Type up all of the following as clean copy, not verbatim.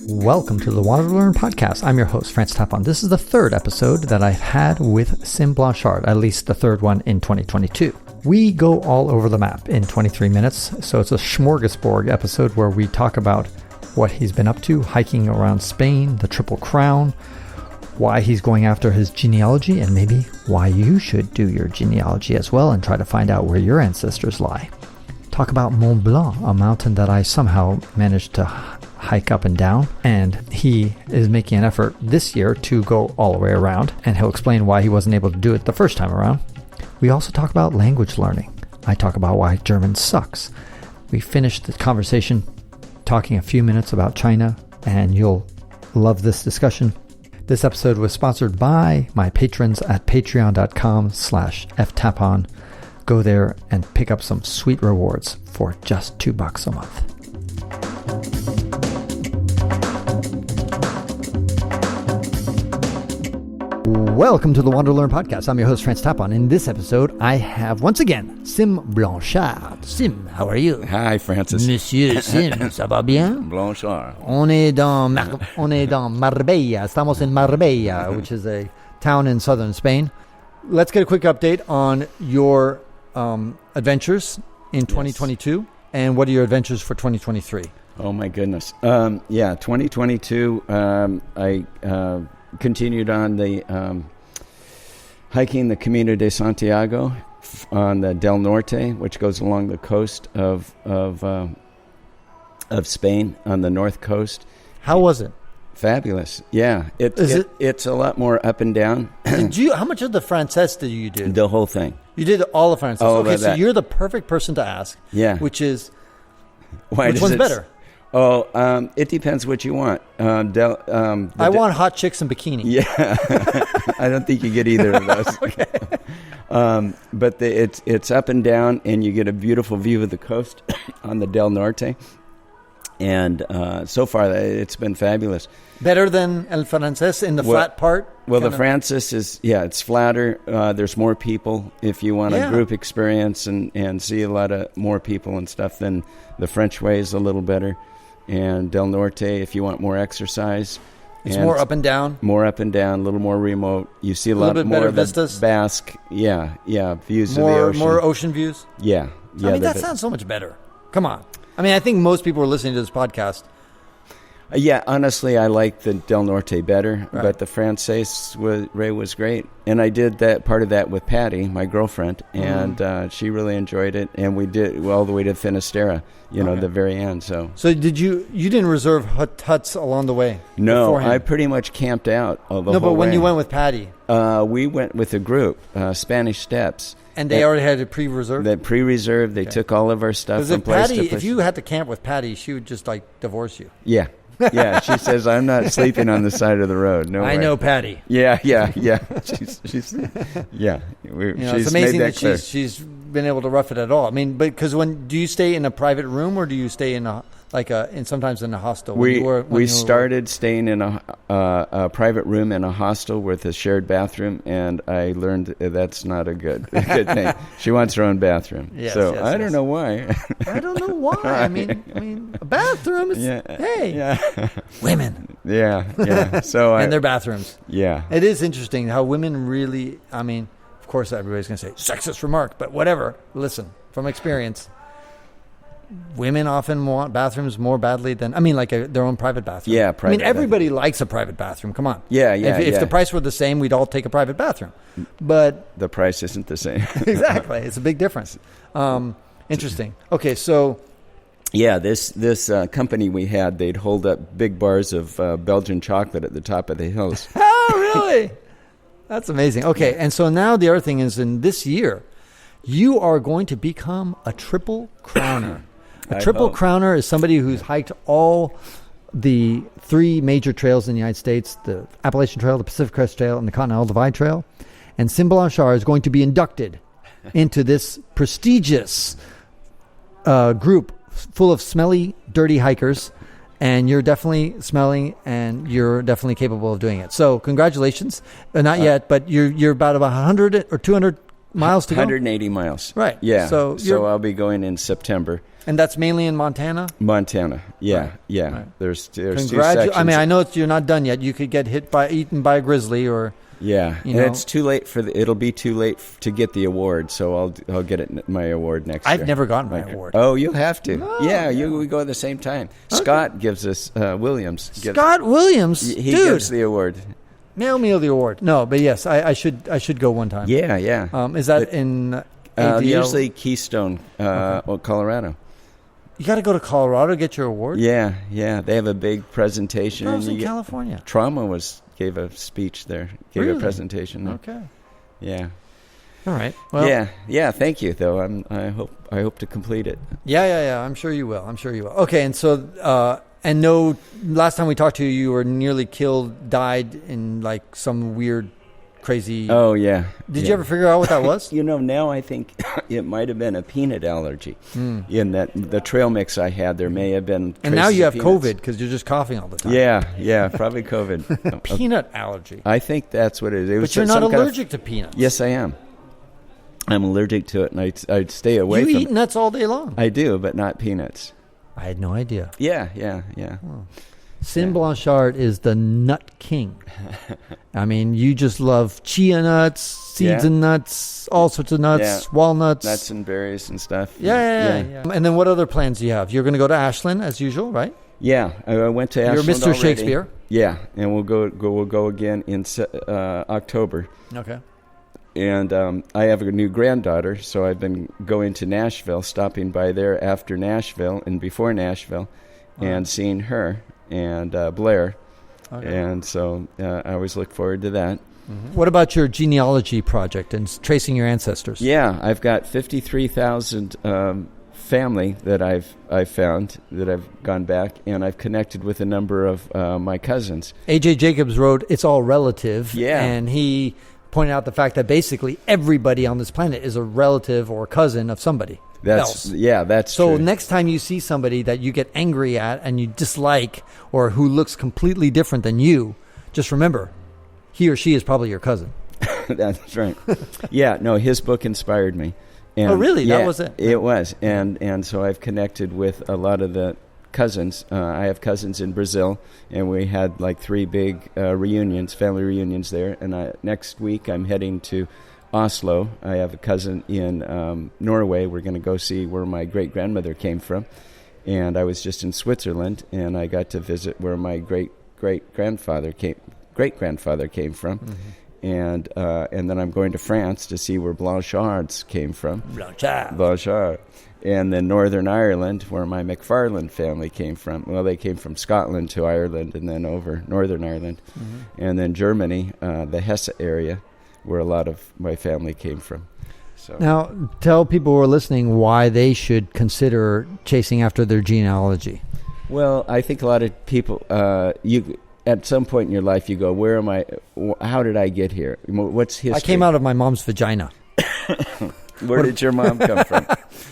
Welcome to the WanderLearn podcast. I'm your host, Tapon. This is the third episode that I've had with Sym Blanchard, at least the third one in 2022. We go all over the map in 23 minutes, so it's a smorgasbord episode where we talk about what he's been up to, hiking around Spain, the Triple Crown, why he's going after his genealogy, and maybe why you should do your genealogy as well and try to find out where your ancestors lie. Talk about Mont Blanc, a mountain that I somehow managed to hike up and down, and he is making an effort this year to go all the way around, and he'll explain why he wasn't able to do it the first time around. We also talk about language learning. I talk about why German sucks. We finished the conversation talking a few minutes about China, and you'll love this discussion. This episode was sponsored by my patrons at patreon.com/ftapon. Go there and pick up some sweet rewards for just $2 a month. Welcome to the WanderLearn podcast. I'm your host, Tapon. In this episode, I have once again Sym Blanchard. Sym, how are you? Hi, Francis. Monsieur Sym, ça va bien? Blanchard. On est dans Marbella. Estamos en Marbella, which is a town in southern Spain. Let's get a quick update on your adventures in 2022, and what are your adventures for 2023? Oh, my goodness. 2022, I continued on the hiking the Camino de Santiago on the Del Norte, which goes along the coast of Spain on the north coast. How was it? Fabulous. Yeah. It's a lot more up and down. How much of the Frances did you do? The whole thing. You did all the Frances. All okay, of so that. You're the perfect person to ask. Yeah. Which is, which one's better? Oh, it depends what you want. I want hot chicks in bikini. Yeah. I don't think you get either of those. Okay. But it's up and down, and you get a beautiful view of the coast on the Del Norte. And so far, it's been fabulous. Better than El Frances in the flat part? Well, the Frances is, it's flatter. There's more people. If you want a group experience and see a lot of more people and stuff, then the French way is a little better. And Del Norte, if you want more exercise. It's more up and down? More up and down, a little more remote. You see a lot bit more better of the vistas? Basque. Yeah, views of the ocean. More ocean views? Yeah. I mean, that sounds so much better. Come on. I mean, I think most people are listening to this podcast. Yeah, honestly, I like the Del Norte better, right. But the Frances was great. And I did that part of that with Patty, my girlfriend, and she really enjoyed it. And we did all the way to Finisterre, the very end. So did you didn't reserve huts along the way? No, beforehand? I pretty much camped out all the whole way. No, but when you went with Patty? We went with a group, Spanish Steps. And they already had it pre-reserved? They pre-reserved. They took all of our stuff from place to place. If you had to camp with Patty, she would just divorce you. Yeah. Yeah, she says, I'm not sleeping on the side of the road. No way. I know Patty. Yeah. She's it's amazing that she's been able to rough it at all. I mean, because do you stay in a private room, or do you stay in sometimes in a hostel? We started staying in a private room in a hostel with a shared bathroom, and I learned that's not a good thing. She wants her own bathroom. Yes, I don't know why. I don't know why. I mean, a bathroom is women. Yeah. So and their bathrooms. Yeah. It is interesting how women really. I mean, of course, everybody's going to say sexist remark, but whatever. Listen, from experience. Women often want bathrooms more badly than, their own private bathroom. Yeah, private everybody likes a private bathroom. Come on. Yeah. If the price were the same, we'd all take a private bathroom. But the price isn't the same. Exactly. It's a big difference. Interesting. Okay, so. Yeah, this company we had, they'd hold up big bars of Belgian chocolate at the top of the hills. Oh, really? That's amazing. Okay, and so now the other thing is, in this year, you are going to become a triple crowner. A triple crowner is somebody who's hiked all the 3 major trails in the United States, the Appalachian Trail, the Pacific Crest Trail, and the Continental Divide Trail. And Sym Blanchard is going to be inducted into this prestigious group full of smelly, dirty hikers. And you're definitely smelling, and you're definitely capable of doing it. So congratulations. Not yet, but you're about 100 or 200 miles to go? 180 miles. Right. Yeah. So I'll be going in September. And that's mainly in Montana? Montana. Yeah. Right. Yeah. Right. There's 2 sections. I mean, I know you're not done yet. You could get eaten by a grizzly or... Yeah, and it's too late it'll be too late to get the award, so I'll get my award next year. I've never gotten my award. Oh, you'll have to. No. Yeah, we go at the same time. Okay. Scott gives us Williams. Scott Williams, he dude. gives the award. Mail me the award. No, but yes, I should go one time. Yeah, yeah. Is that in ADL? Usually Keystone, Colorado. You got to go to Colorado to get your award? Yeah, yeah. They have a big presentation. I was in California. Trauma gave a speech there. Gave a presentation. Okay. Yeah. All right. Well, yeah. Thank you, though. I hope to complete it. Yeah. I'm sure you will. Okay, and so no. Last time we talked to you, you were nearly killed, died in like some weird, crazy. Oh yeah. Did you ever figure out what that was? Now I think it might have been a peanut allergy. In that the trail mix I had, there may have been. And now you have COVID because you're just coughing all the time. Yeah, probably COVID. Peanut allergy. I think that's what it is. But you're not allergic to peanuts. Yes, I am. I'm allergic to it, and I'd stay away from it. You eat nuts all day long. I do, but not peanuts. I had no idea. Yeah. Oh. Sym Blanchard is the nut king. I mean, you just love chia nuts, seeds and nuts, all sorts of nuts, walnuts. Nuts and berries and stuff. Yeah. And then what other plans do you have? You're going to go to Ashland as usual, right? Yeah, I went to Ashland You're Mr. already. Shakespeare. Yeah, and we'll go again in October. Okay. And I have a new granddaughter, so I've been going to Nashville, stopping by there after Nashville and before Nashville, and seeing her and Blair. Okay. And so I always look forward to that. Mm-hmm. What about your genealogy project and tracing your ancestors? Yeah, I've got 53,000 family that I've found, that I've gone back, and I've connected with a number of my cousins. A.J. Jacobs wrote, "It's all relative." Yeah. And he pointed out the fact that basically everybody on this planet is a relative or cousin of somebody else. Yeah, that's so true. Next time you see somebody that you get angry at and you dislike, or who looks completely different than you, just remember, he or she is probably your cousin. That's right. Yeah, no, his book inspired me. And oh, really? That was it? It was. And so I've connected with a lot of the cousins. I have cousins in Brazil, and we had like 3 big family reunions there. And next week I'm heading to Oslo. I have a cousin in Norway. We're going to go see where my great-grandmother came from. And I was just in Switzerland, and I got to visit where my great-grandfather came from. Mm-hmm. And then I'm going to France to see where Blanchards came from. Blanchard. And then Northern Ireland, where my McFarland family came from. Well, they came from Scotland to Ireland and then over Northern Ireland. Mm-hmm. And then Germany, the Hesse area, where a lot of my family came from. So. Now, tell people who are listening why they should consider chasing after their genealogy. Well, I think a lot of people, at some point in your life, you go, where am I? How did I get here? What's history? I came out of my mom's vagina. Where did your mom come from?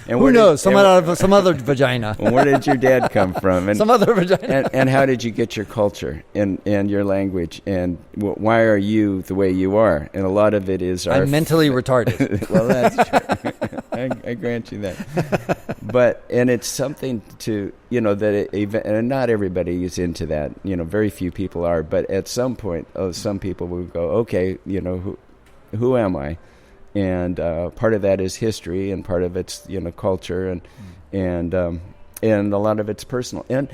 And who knows? Out of some other vagina. Where did your dad come from? And, some other vagina. And how did you get your culture and your language? And why are you the way you are? And a lot of it is I'm mentally retarded. Well, that's true. I grant you that. And it's something to, and not everybody is into that. Very few people are. But at some point, some people will go, okay, who am I? And part of that is history, and part of it's culture, and a lot of it's personal. And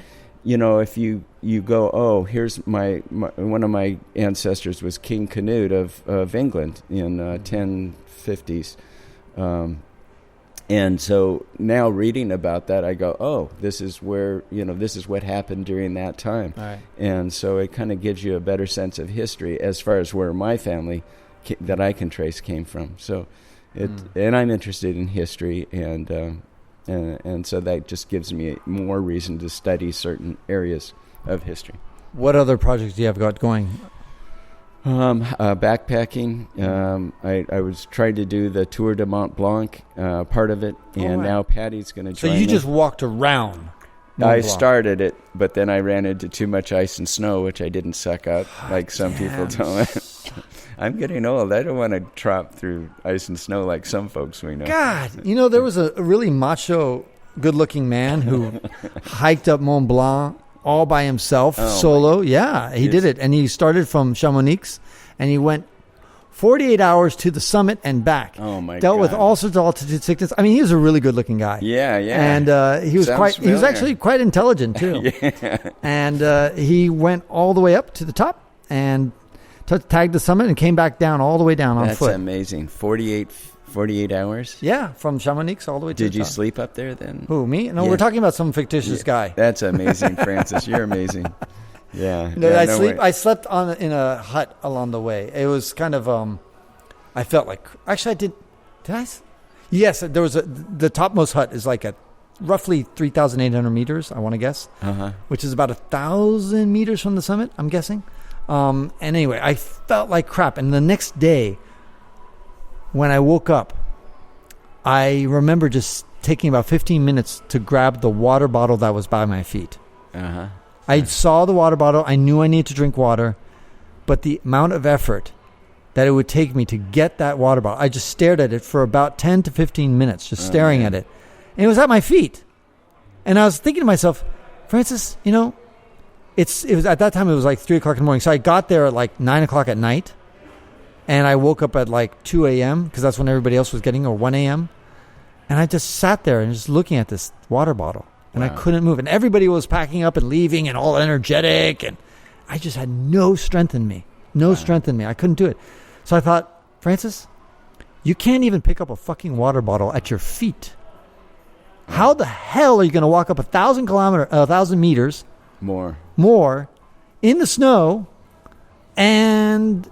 if you go, oh, here's my one of my ancestors was King Canute of England in 1050s, and so now reading about that, I go, oh, this is where this is what happened during that time, right. And so it kind of gives you a better sense of history as far as where my family that I can trace came from. So, and I'm interested in history, and so that just gives me more reason to study certain areas of history. What other projects do you have got going? Backpacking. I was trying to do the Tour de Mont Blanc, part of it, and now Patty's going to join me. So you just walked around I started it, but then I ran into too much ice and snow, which I didn't suck up like some people don't. I'm getting old. I don't want to tromp through ice and snow like some folks we know. God, there was a really macho, good-looking man who hiked up Mont Blanc all by himself, solo. Yeah, he did it. And he started from Chamonix, and he went 48 hours to the summit and back. Oh, my God. Dealt with all sorts of altitude sickness. I mean, he was a really good-looking guy. Yeah. And he was actually quite intelligent, too. Yeah. And he went all the way up to the top and tagged the summit and came back down all the way down on foot. That's amazing. 48 hours? Yeah, from Chamonix all the way to the top. Did you sleep up there then? Who, me? No, we're talking about some fictitious guy. That's amazing, Francis. You're amazing. Yeah. I slept in a hut along the way. It was kind of I felt like actually I did I? Yes, there was the topmost hut is like at roughly 3,800 meters, I want to guess. Which is about 1,000 meters from the summit, I'm guessing. And anyway, I felt like crap, and the next day when I woke up, I remember just taking about 15 minutes to grab the water bottle that was by my feet. I saw the water bottle. I knew I needed to drink water, but the amount of effort that it would take me to get that water bottle, I just stared at it for about 10 to 15 minutes, just staring at it. And it was at my feet. And I was thinking to myself, Francis, it was at that time, it was like 3 o'clock in the morning. So I got there at like 9 o'clock at night. And I woke up at like 2 a.m. because that's when everybody else was getting, or 1 a.m. And I just sat there and just looking at this water bottle. And I couldn't move. And everybody was packing up and leaving and all energetic. And I just had no strength in me. I couldn't do it. So I thought, Francis, you can't even pick up a fucking water bottle at your feet. How the hell are you going to walk up 1,000 meters more in the snow and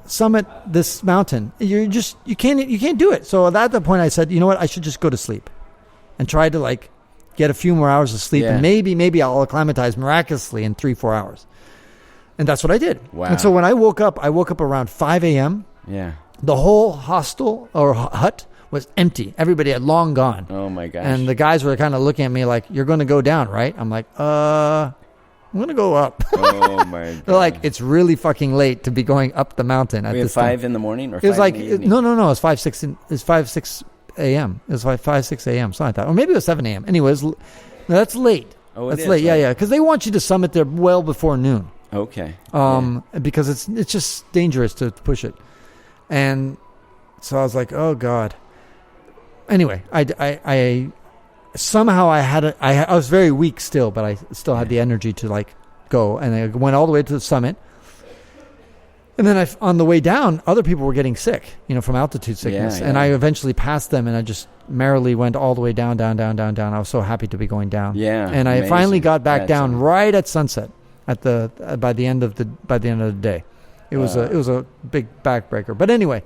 summit this mountain? You can't do it. So at that point I said, you know what? I should just go to sleep and try to get a few more hours of sleep, and maybe I'll acclimatize miraculously in 3-4 hours. And that's what I did. Wow. And so when I woke up around 5 a.m. Yeah. The whole hostel or hut was empty. Everybody had long gone. Oh, my gosh. And the guys were kind of looking at me like, you're going to go down, right? I'm like, I'm going to go up. Oh, my God. They're like, it's really fucking late to be going up the mountain at this 5 time. in the morning or 5 It was like, in the evening? no, it's 5, 6 a.m. It was like 5, 6 a.m., something like that. Or maybe it was 7 a.m. Anyways, that's late. Oh, that's late. Yeah. Because they want you to summit there well before noon. Okay. Because it's just dangerous to push it. And so I was like, oh God. Anyway, I somehow I was very weak still, but I still had the energy to go, and I went all the way to the summit. And then on the way down, other people were getting sick, from altitude sickness. Yeah. And I eventually passed them, and I just merrily went all the way down. I was so happy to be going down. Yeah. And I finally got back down right at sunset by the end of the day. It was a big backbreaker. But anyway,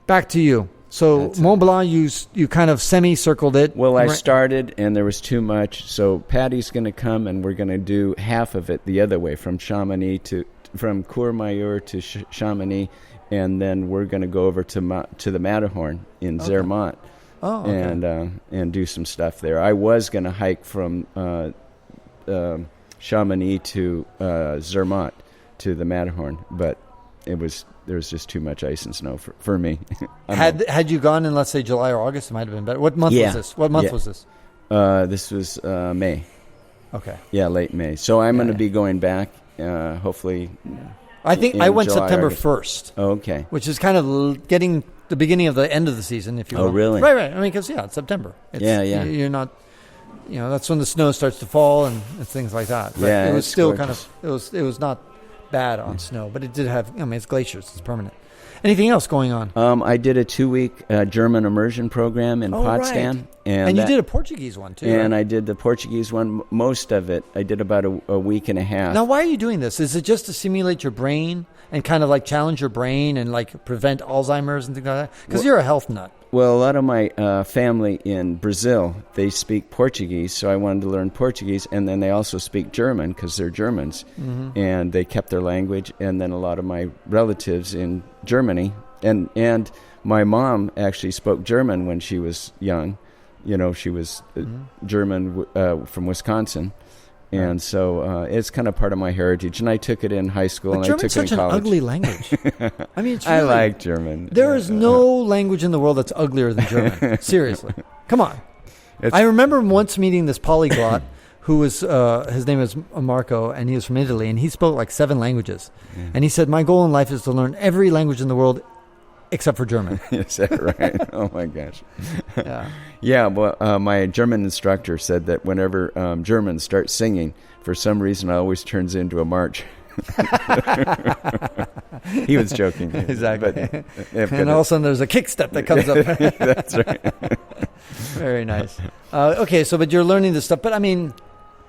back to you. So Mont Blanc, you kind of semi-circled it. Well, I started, and there was too much. So Patty's going to come, and we're going to do half of it the other way, from Courmayeur to Chamonix, and then we're going to go over to the Matterhorn in Zermatt, and do some stuff there. I was going to hike from Chamonix to Zermatt to the Matterhorn, but there was just too much ice and snow for me. Had you gone in, let's say, July or August, it might have been better. What month was this? What month was this? This was May. Okay. Yeah, late May. So I'm going to be going back, hopefully. I think I went July, September August. 1st. Oh, okay. Which is kind of getting the beginning of the end of the season, if you will. Oh, really? Right. I mean, because, it's September. You're not... that's when the snow starts to fall and things like that. But it was still gorgeous. It was not bad on snow, but it did have, it's glaciers, it's permanent. Anything else going on? I did a 2-week German immersion program in Potsdam. Right. And you did a Portuguese one, too. And right? I did the Portuguese one, most of it. I did about a week and a half. Now, why are you doing this? Is it just to simulate your brain and kind of challenge your brain and prevent Alzheimer's and things like that? Because you're a health nut. Well, a lot of my family in Brazil, they speak Portuguese, so I wanted to learn Portuguese, and then they also speak German because they're Germans, and they kept their language. And then a lot of my relatives in Germany, and my mom actually spoke German when she was young. She was German from Wisconsin, And so it's kind of part of my heritage. And I took it in high school, and I took it in college. German's such an ugly language. I mean, I like German. There is no language in the world that's uglier than German. Seriously. Come on. I remember once meeting this polyglot who was, his name is Marco, and he was from Italy, and he spoke like 7 languages. Yeah. And he said, my goal in life is to learn every language in the world except for German. Is that right? Oh, my gosh. Yeah, well, my German instructor said that whenever Germans start singing, for some reason, it always turns into a march. He was joking. Exactly. And all of a sudden, there's a kick step that comes up. That's right. Very nice. Okay, so but you're learning this stuff, but I mean,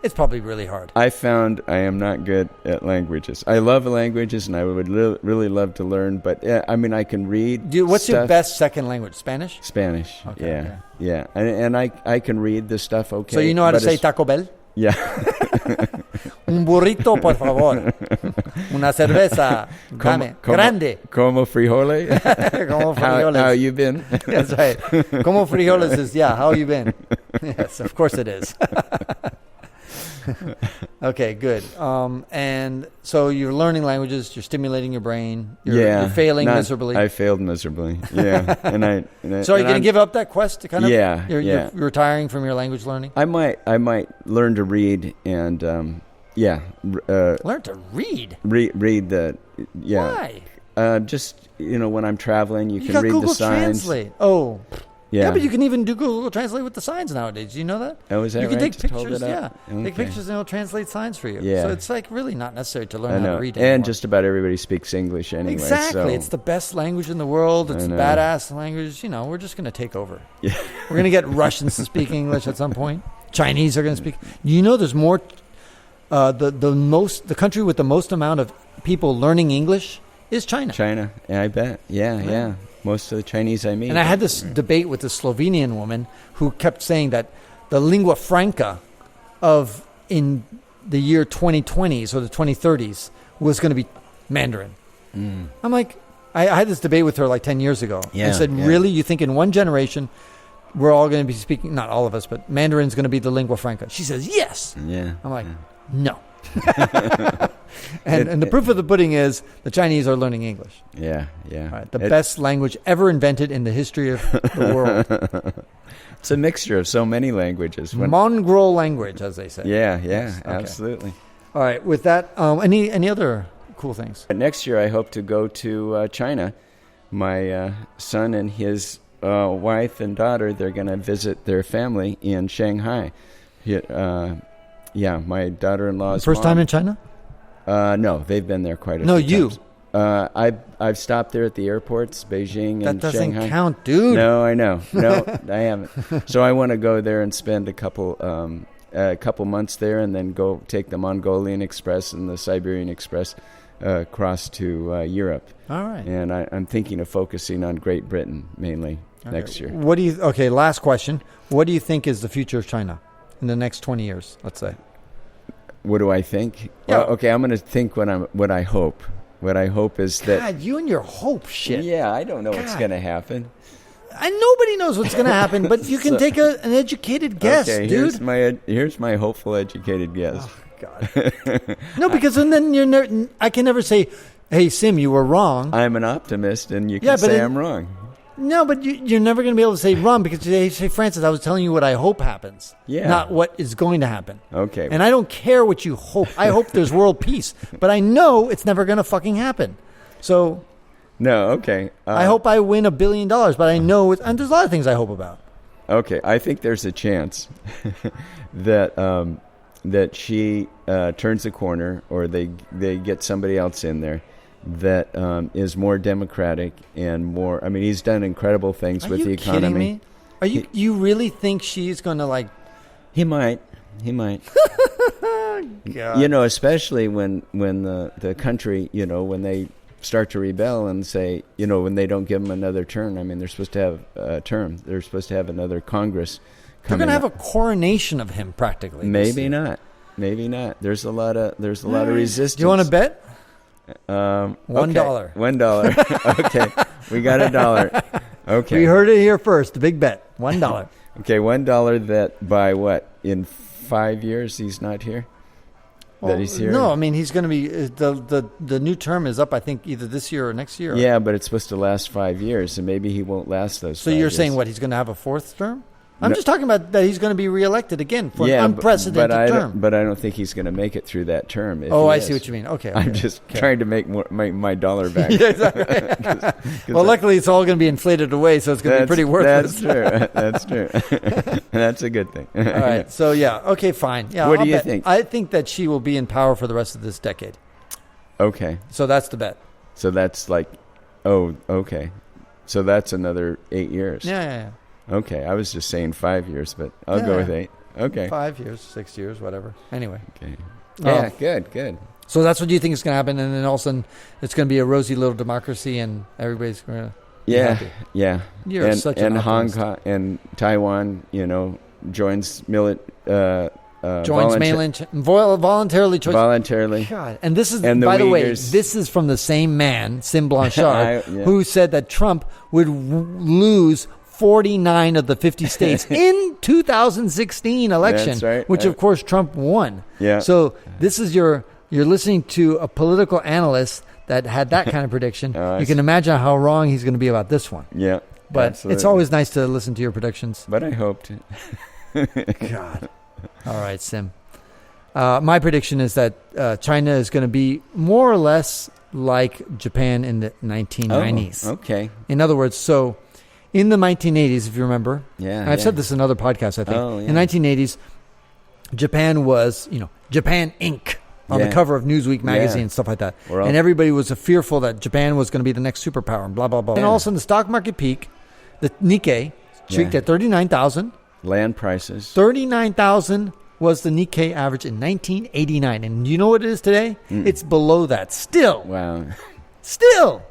it's probably really hard. I found I am not good at languages. I love languages, and I would really love to learn, but I mean, I can read. What's your best second language? Spanish? Spanish. Okay, yeah. And I can read this stuff okay. So you know how to say Taco Bell? Yeah. Un burrito, por favor. Una cerveza. Grande. Como frijoles? Como frijoles. How you been? That's right. Como frijoles is, how you been? Yes, of course it is. Okay, good. And so you're learning languages, you're stimulating your brain, you're failing miserably. I failed miserably. Yeah. So are you going to give up that quest to kind of you're retiring from your language learning? I might learn to read and learn to read. Read the Why? Just when I'm traveling, you can got read Google the signs. Translate. Oh. Yeah, but you can even do Google Translate with the signs nowadays. Do you know that? Oh, is that you can right? take pictures, take pictures and it'll translate signs for you. Yeah. So it's like really not necessary to learn how to read anymore. And just about everybody speaks English anyway. Exactly. So. It's the best language in the world. It's a badass language. We're just going to take over. Yeah. We're going to get Russians to speak English at some point. Chinese are going to speak. There's more. The country with the most amount of people learning English is China. China. Yeah, I bet. Yeah. Most of the Chinese I meet. And I had this debate with this Slovenian woman who kept saying that the lingua franca of in the year 2020s or the 2030s was going to be Mandarin. Mm. I'm like, I had this debate with her like 10 years ago. Yeah, I said, really? You think in one generation we're all going to be speaking, not all of us, but Mandarin's going to be the lingua franca? She says, yes. Yeah. I'm like, no. And the proof of the pudding is the Chinese are learning English. Yeah. Right, the best language ever invented in the history of the world. It's a mixture of so many languages. Mongrel language, as they say. Yeah, yes, absolutely. All right, with that, any other cool things? Next year, I hope to go to China. My son and his wife and daughter, they're going to visit their family in Shanghai. My daughter-in-law's first time in China? No, they've been there quite a few times. I've stopped there at the airports, Beijing and Shanghai. That doesn't count, dude. No, I know. No, I haven't. So I want to go there and spend a couple months there, and then go take the Mongolian Express and the Siberian Express across to Europe. All right. And I'm thinking of focusing on Great Britain mainly next year. Last question. What do you think is the future of China in the next 20 years, let's say? What do I think? Yeah. Well, okay, I'm going to think what I hope. What I hope is that... God, you and your hope shit. Yeah, I don't know what's going to happen. And nobody knows what's going to happen, but you can take an educated guess, dude. Here's my hopeful educated guess. Oh, God. No, because then I can never say, hey, Sym, you were wrong. I'm an optimist, and you can say I'm wrong. No, but you're never going to be able to say wrong because you say, Francis, I was telling you what I hope happens, not what is going to happen. Okay. And I don't care what you hope. I hope there's world peace, but I know it's never going to fucking happen. So... No, okay. I hope I win $1 billion, but I know and there's a lot of things I hope about. Okay, I think there's a chance that she turns the corner, or they get somebody else in there that is more democratic and more. I mean, he's done incredible things with the economy. Are you kidding me? You really think she's going to like? He might. God. Especially when the country, when they start to rebel and say, when they don't give them another term. I mean, they're supposed to have a term. They're supposed to have another Congress coming. They're going to have a coronation of him, practically. Maybe not. There's a lot of resistance. Do you want to bet? $1. $1. Okay, we got $1. Okay, we heard it here first. The big bet, $1. Okay, $1 that by what, in 5 years he's not here. that he's here? No, I mean, he's going to be, the new term is up, I think, either this year or next year. Yeah, but it's supposed to last 5 years, and maybe he won't last those 5 years. So you're saying what, he's going to have a fourth term? I'm just talking about that he's going to be reelected again for an unprecedented term. But I don't think he's going to make it through that term. I see what you mean. Okay. I'm just trying to make my dollar back. Yeah, exactly. Well, luckily it's all going to be inflated away, so it's going to be pretty worthless. That's true. That's a good thing. All right. So, okay, fine. Yeah. What do you think? I think that she will be in power for the rest of this decade. Okay. So that's the bet. So that's like, okay. So that's another 8 years. Yeah. Okay, I was just saying 5 years, but I'll go with 8. Okay. 5 years, 6 years, whatever. Anyway. Okay. Yeah, good. So that's what you think is going to happen, and then all of a sudden it's going to be a rosy little democracy, and everybody's going to be happy. Yeah. You're such an optimist. Hong Kong and Taiwan, joins voluntarily. Voluntarily. God. And this is, by the way, this is from the same man, Sym Blanchard, who said that Trump would lose 49 of the 50 states in 2016 election, that's right, which of course Trump won. Yeah. So this is you're listening to a political analyst that had that kind of prediction. You can imagine how wrong he's going to be about this one. Yeah. But absolutely. It's always nice to listen to your predictions. But I hoped. God. All right, Sym. My prediction is that China is going to be more or less like Japan in the 1990s. Oh, okay. In other words, so in the 1980s, if you remember, I've said this in other podcasts, I think. In the 1980s, Japan was, Japan Inc. on the cover of Newsweek magazine and stuff like that. And everybody was fearful that Japan was going to be the next superpower and blah, blah, blah. And all of a sudden, the stock market peaked. The Nikkei streaked at 39,000. Land prices. 39,000 was the Nikkei average in 1989. And you know what it is today? It's below that. Still. Wow. Still.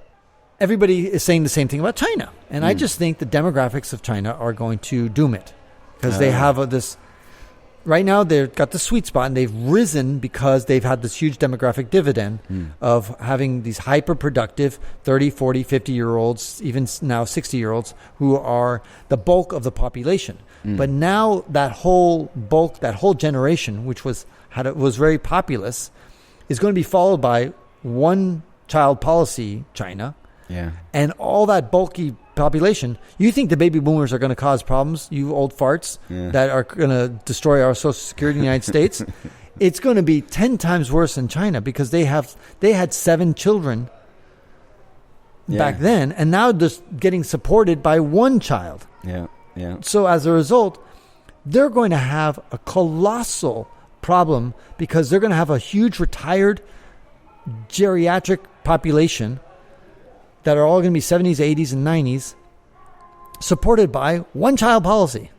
Everybody is saying the same thing about China. And I just think the demographics of China are going to doom it. Because they have this... Right now, they've got the sweet spot, and they've risen because they've had this huge demographic dividend of having these hyper-productive 30, 40, 50-year-olds, even now 60-year-olds, who are the bulk of the population. But now that whole bulk, that whole generation, which was very populous, is going to be followed by one-child policy China. Yeah. And all that bulky population, you think the baby boomers are going to cause problems, you old farts, that are going to destroy our Social Security in the United States? It's going to be 10 times worse in China because they had 7 children back then, and now they're getting supported by one child. Yeah. So as a result, they're going to have a colossal problem because they're going to have a huge retired geriatric population that are all going to be 70s, 80s, and 90s, supported by one-child policy.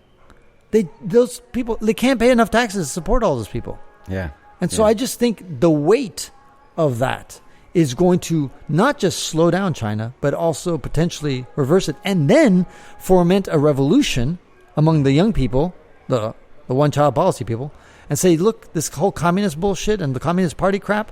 Those people, they can't pay enough taxes to support all those people. Yeah. And so I just think the weight of that is going to not just slow down China, but also potentially reverse it, and then foment a revolution among the young people, the one-child policy people, and say, look, this whole communist bullshit and the Communist Party crap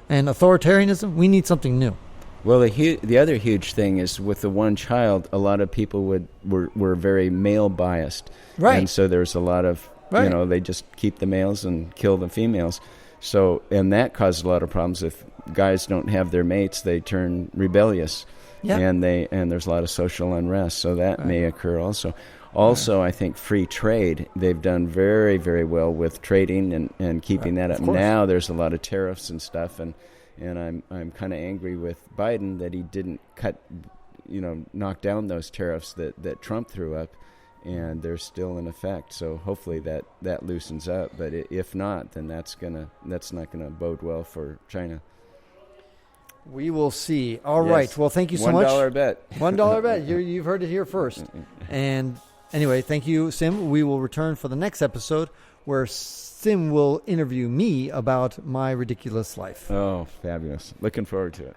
and authoritarianism, we need something new. Well, the other huge thing is with the one child, a lot of people were very male biased, right? And so there's a lot of they just keep the males and kill the females. So and that caused a lot of problems. If guys don't have their mates, they turn rebellious, and there's a lot of social unrest. So that may occur also. Also, I think free trade, they've done very, very well with trading and keeping that up. Now there's a lot of tariffs and stuff, and I'm kind of angry with Biden that he didn't knock down those tariffs that Trump threw up, and they're still in effect. So hopefully that loosens up. But if not, then that's not gonna bode well for China. We will see. All right. Well, thank you so much. $1 bet. $1 bet. You've heard it here first. And anyway, thank you, Sym. We will return for the next episode where Sym will interview me about my ridiculous life. Oh, fabulous. Looking forward to it.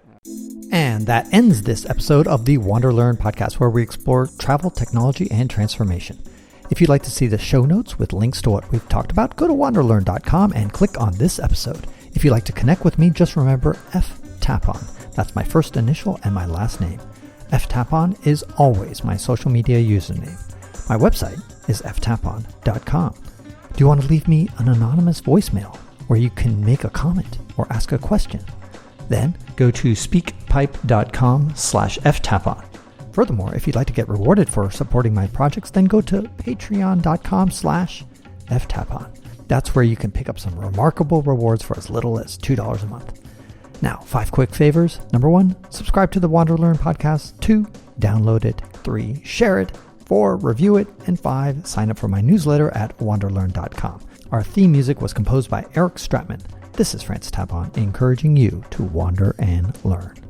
And that ends this episode of the WanderLearn podcast, where we explore travel, technology, and transformation. If you'd like to see the show notes with links to what we've talked about, go to wanderlearn.com and click on this episode. If you'd like to connect with me, just remember Tapon. That's my first initial and my last name. Tapon is always my social media username. My website is ftapon.com. Do you want to leave me an anonymous voicemail? where you can make a comment or ask a question. Then go to speakpipe.com/ftapon. Furthermore, if you'd like to get rewarded for supporting my projects, then go to patreon.com/ftapon. That's where you can pick up some remarkable rewards for as little as $2 a month. Now, 5 quick favors. Number 1, subscribe to the WanderLearn podcast. 2, download it. 3, share it. 4, review it. And 5, sign up for my newsletter at wanderlearn.com. Our theme music was composed by Eric Stratman. This is Francis Tapon, encouraging you to wander and learn.